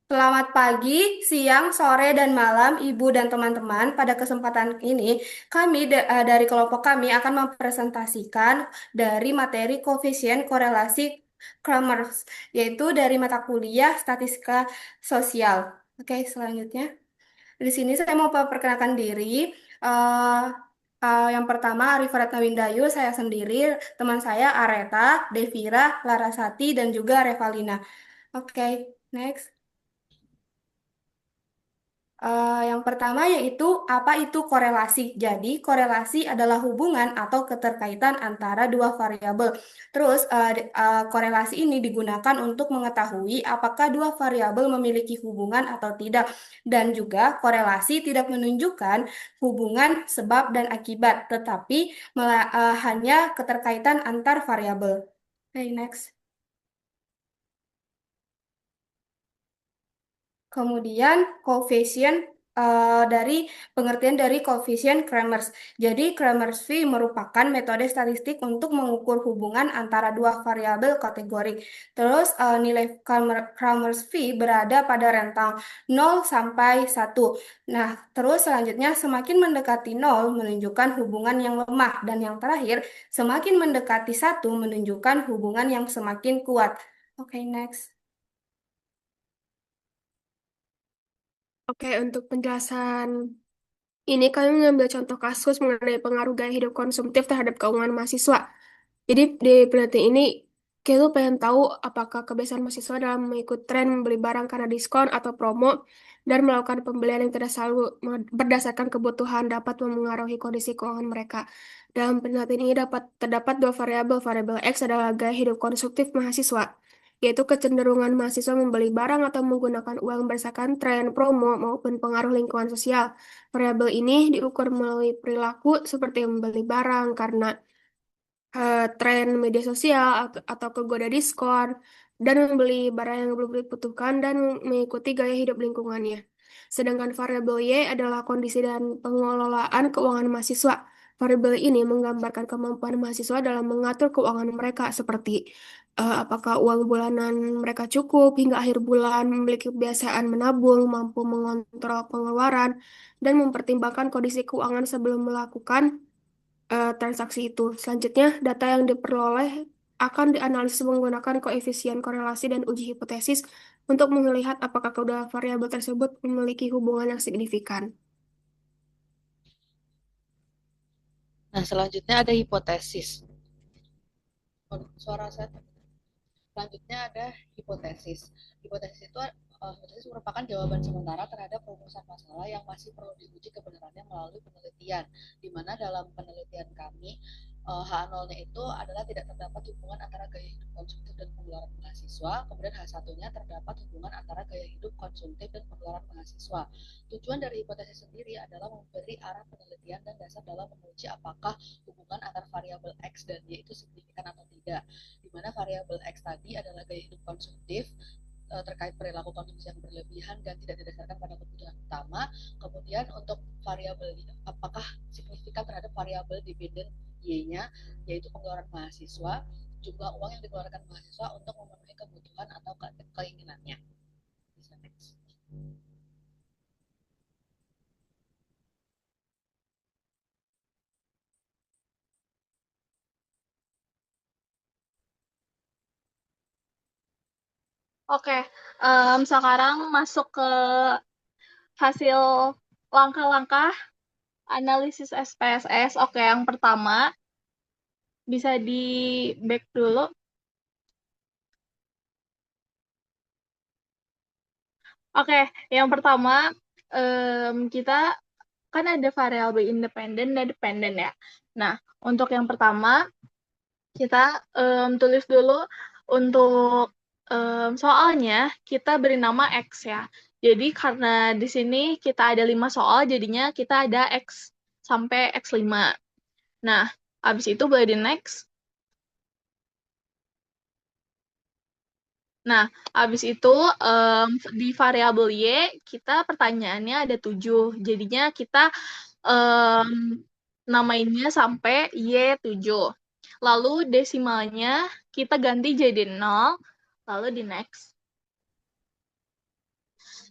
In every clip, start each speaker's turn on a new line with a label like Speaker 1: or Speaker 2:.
Speaker 1: Selamat pagi, siang, sore, dan malam, Ibu dan teman-teman. Pada kesempatan ini, dari kelompok kami akan mempresentasikan dari materi koefisien korelasi Kramers, yaitu dari mata kuliah Statistika Sosial. Oke, selanjutnya. Di sini saya mau perkenalkan diri. Eh, yang pertama, Arif Ratnawindayu, saya sendiri, teman saya Areta, Devira, Larasati, dan juga Revalina. Oke, next. Yang pertama yaitu apa itu korelasi. Jadi, korelasi adalah hubungan atau keterkaitan antara dua variabel. Terus, korelasi ini digunakan untuk mengetahui apakah dua variabel memiliki hubungan atau tidak. Dan juga, korelasi tidak menunjukkan hubungan sebab dan akibat, tetapi hanya keterkaitan antar variabel. Okay, next. Kemudian koefisien dari pengertian dari koefisien Kramers. Jadi Kramers V merupakan metode statistik untuk mengukur hubungan antara dua variabel kategorik. Terus nilai Kramers V berada pada rentang 0 sampai 1. Nah, terus selanjutnya semakin mendekati 0 menunjukkan hubungan yang lemah dan yang terakhir semakin mendekati 1 menunjukkan hubungan yang semakin kuat. Oke, next.
Speaker 2: Oke, untuk penjelasan ini kami mengambil contoh kasus mengenai pengaruh gaya hidup konsumtif terhadap keuangan mahasiswa. Jadi di penelitian ini kita tuh pengen tahu apakah kebiasaan mahasiswa dalam mengikuti tren membeli barang karena diskon atau promo dan melakukan pembelian yang tidak selalu berdasarkan kebutuhan dapat memengaruhi kondisi keuangan mereka. Dalam penelitian ini terdapat dua variabel. Variabel X adalah gaya hidup konsumtif mahasiswa, yaitu kecenderungan mahasiswa membeli barang atau menggunakan uang berdasarkan tren, promo, maupun pengaruh lingkungan sosial. Variabel ini diukur melalui perilaku seperti membeli barang karena tren media sosial atau kegoda diskon dan membeli barang yang belum dibutuhkan dan mengikuti gaya hidup lingkungannya. Sedangkan variabel Y adalah kondisi dan pengelolaan keuangan mahasiswa. Variabel ini menggambarkan kemampuan mahasiswa dalam mengatur keuangan mereka seperti apakah uang bulanan mereka cukup hingga akhir bulan, memiliki kebiasaan menabung, mampu mengontrol pengeluaran, dan mempertimbangkan kondisi keuangan sebelum melakukan transaksi itu. Selanjutnya, data yang diperoleh akan dianalisis menggunakan koefisien korelasi dan uji hipotesis untuk melihat apakah kedua variabel tersebut memiliki hubungan yang signifikan.
Speaker 3: Nah, selanjutnya ada hipotesis. Suara saya. Selanjutnya ada hipotesis. Hipotesis itu hipotesis merupakan jawaban sementara terhadap rumusan masalah yang masih perlu diuji kebenarannya melalui penelitian. Di mana dalam penelitian kami H0-nya itu adalah tidak terdapat hubungan antara gaya hidup konsumtif dan pengeluaran mahasiswa. Kemudian H1-nya terdapat hubungan antara gaya hidup konsumtif dan pengeluaran mahasiswa. Tujuan dari hipotesis sendiri adalah memberi arah penelitian dan dasar dalam menguji apakah hubungan antara variabel X dan Y itu signifikan atau tidak, di mana variabel X tadi adalah gaya hidup konsumtif terkait perilaku konsumsi yang berlebihan dan tidak didasarkan pada kebutuhan utama. Kemudian untuk variabel apakah signifikan terhadap variabel dependent Y-nya, yaitu pengeluaran mahasiswa, jumlah uang yang dikeluarkan mahasiswa untuk memenuhi kebutuhan atau keinginannya. Bisa next.
Speaker 4: Oke, sekarang masuk ke hasil langkah-langkah analisis SPSS. Oke, yang pertama bisa di back dulu. Oke, yang pertama kita kan ada variabel independen dan dependen ya. Nah, untuk yang pertama kita tulis dulu untuk soalnya kita beri nama X ya. Jadi karena di sini kita ada 5 soal, jadinya kita ada X sampai X5. Nah, habis itu boleh di next. Nah, habis itu di variabel Y, kita pertanyaannya ada 7. Jadinya kita um, namainnya sampai Y7. Lalu desimalnya kita ganti jadi 0, lalu di next.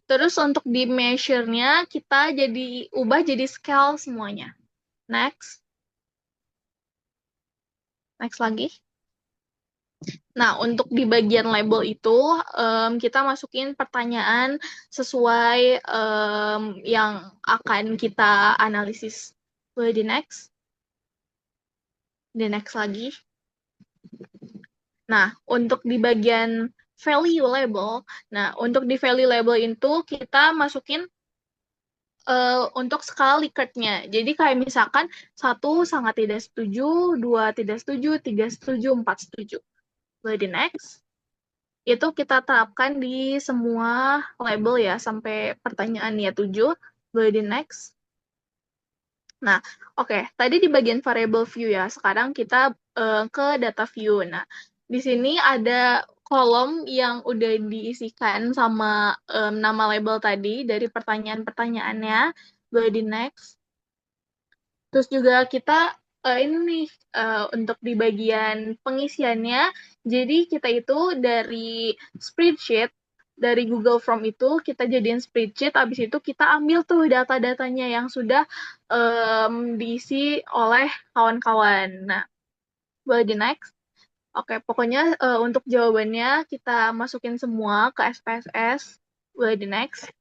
Speaker 4: Terus untuk di measure-nya kita ubah jadi scale semuanya. Next. Next lagi. Nah, untuk di bagian label itu, kita masukin pertanyaan sesuai yang akan kita analisis. Boleh di next? Di next lagi. Nah, untuk di bagian value label, untuk di value label itu kita masukin untuk skala Likert-nya. Jadi kayak misalkan 1 sangat tidak setuju, 2 tidak setuju, 3 setuju, 4 setuju. Boleh di next. Itu kita terapkan di semua label ya, sampai pertanyaan ya 7. Boleh di next. Nah, oke. Tadi di bagian variable view ya. Sekarang kita ke data view. Nah, di sini ada kolom yang udah diisikan sama nama label tadi dari pertanyaan-pertanyaannya. Boleh di next. Terus juga kita ini nih untuk di bagian pengisiannya, jadi kita itu dari spreadsheet, dari Google Form itu kita jadiin spreadsheet, habis itu kita ambil tuh data-datanya yang sudah diisi oleh kawan-kawan. Nah, boleh di next. Oke, pokoknya untuk jawabannya kita masukin semua ke SPSS. Boleh di next.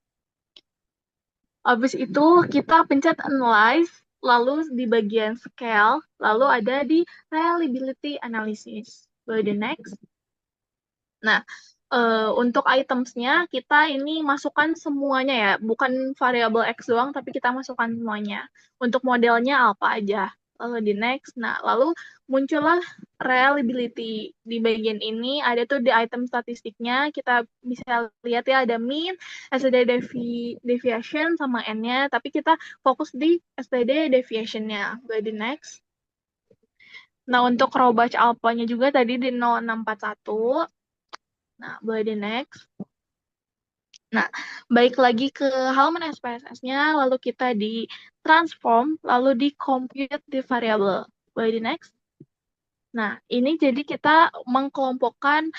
Speaker 4: Habis itu kita pencet analyze, lalu di bagian scale, lalu ada di reliability analysis. Boleh di next. Nah, untuk itemsnya kita ini masukkan semuanya ya, bukan variabel X doang, tapi kita masukkan semuanya. Untuk modelnya apa aja. Lalu di next. Nah, lalu muncullah reliability. Di bagian ini ada tuh di item statistiknya, kita bisa lihat ya ada mean, STD deviation, sama N-nya, tapi kita fokus di STD deviation-nya. Boleh di next. Nah, untuk raw batch alpha-nya juga tadi di 0641. Nah, boleh di next. Nah, balik lagi ke halaman SPSS-nya, lalu kita di transform, lalu di compute di variable. Boleh di next? Nah, ini jadi kita mengkelompokkan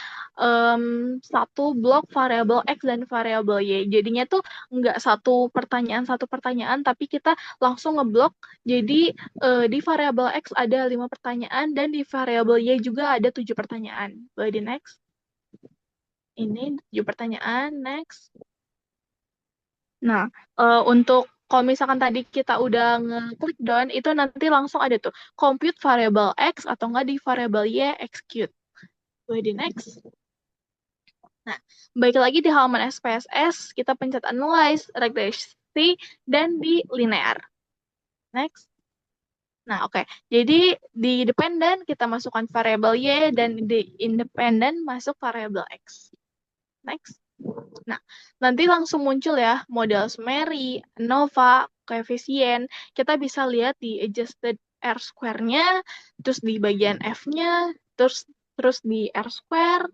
Speaker 4: satu blok variabel X dan variabel Y. Jadinya tuh nggak satu pertanyaan, tapi kita langsung ngeblok. Jadi di variabel X ada 5 pertanyaan, dan di variabel Y juga ada 7 pertanyaan. Boleh di next? Ini 7 pertanyaan, next. Nah, untuk kalau misalkan tadi kita udah ngeklik done, itu nanti langsung ada tuh compute variable X atau enggak di variable Y execute. Boleh di next. Nah, baik lagi di halaman SPSS, kita pencet analyze, regresi, dan di linear. Next. Nah, oke. Jadi di dependent kita masukkan variable Y, dan di independent masuk variable X. Next. Nah, nanti langsung muncul ya model summary, ANOVA, koefisien. Kita bisa lihat di adjusted R square-nya, terus di bagian F-nya, terus di R square,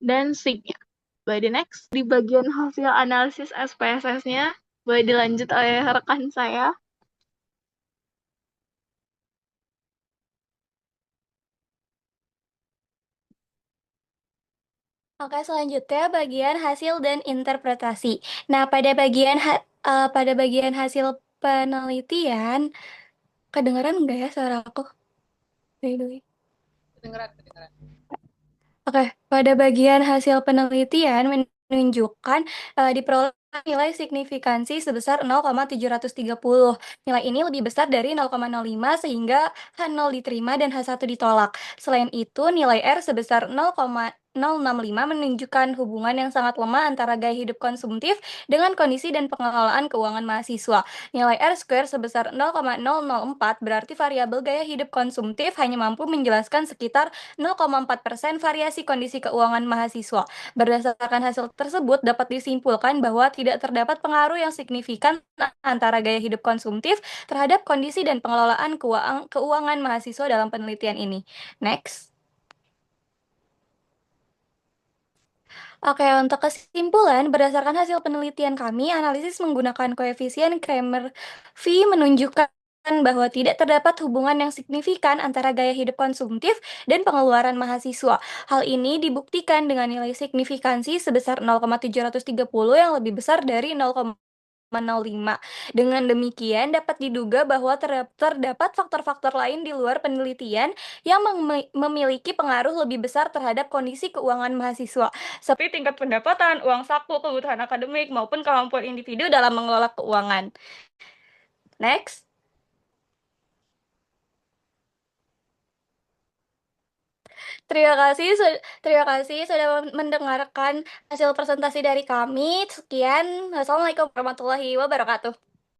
Speaker 4: dan sig-nya. Boleh di next. Di bagian hasil analisis SPSS-nya, boleh dilanjut oleh rekan saya.
Speaker 5: Oke, selanjutnya bagian hasil dan interpretasi. Nah, pada bagian hasil penelitian, kedengaran nggak ya suara aku? By the way.
Speaker 3: Kedengeran, kedengeran.
Speaker 5: Oke, pada bagian hasil penelitian menunjukkan diperoleh nilai signifikansi sebesar 0,730. Nilai ini lebih besar dari 0,05 sehingga H0 diterima dan H1 ditolak. Selain itu, nilai R sebesar 0,065 menunjukkan hubungan yang sangat lemah antara gaya hidup konsumtif dengan kondisi dan pengelolaan keuangan mahasiswa. Nilai R square sebesar 0,004 berarti variabel gaya hidup konsumtif hanya mampu menjelaskan sekitar 0,4% variasi kondisi keuangan mahasiswa. Berdasarkan hasil tersebut, dapat disimpulkan bahwa tidak terdapat pengaruh yang signifikan antara gaya hidup konsumtif terhadap kondisi dan pengelolaan keuangan mahasiswa dalam penelitian ini. Next. Oke, untuk kesimpulan, berdasarkan hasil penelitian kami, analisis menggunakan koefisien Kramer-V menunjukkan bahwa tidak terdapat hubungan yang signifikan antara gaya hidup konsumtif dan pengeluaran mahasiswa. Hal ini dibuktikan dengan nilai signifikansi sebesar 0,730 yang lebih besar dari 0,05. Dengan demikian, dapat diduga bahwa terdapat faktor-faktor lain di luar penelitian yang memiliki pengaruh lebih besar terhadap kondisi keuangan mahasiswa, seperti tingkat pendapatan, uang saku, kebutuhan akademik, maupun kemampuan individu dalam mengelola keuangan. Next. Terima kasih sudah mendengarkan hasil presentasi dari kami. Sekian, wassalamualaikum warahmatullahi wabarakatuh.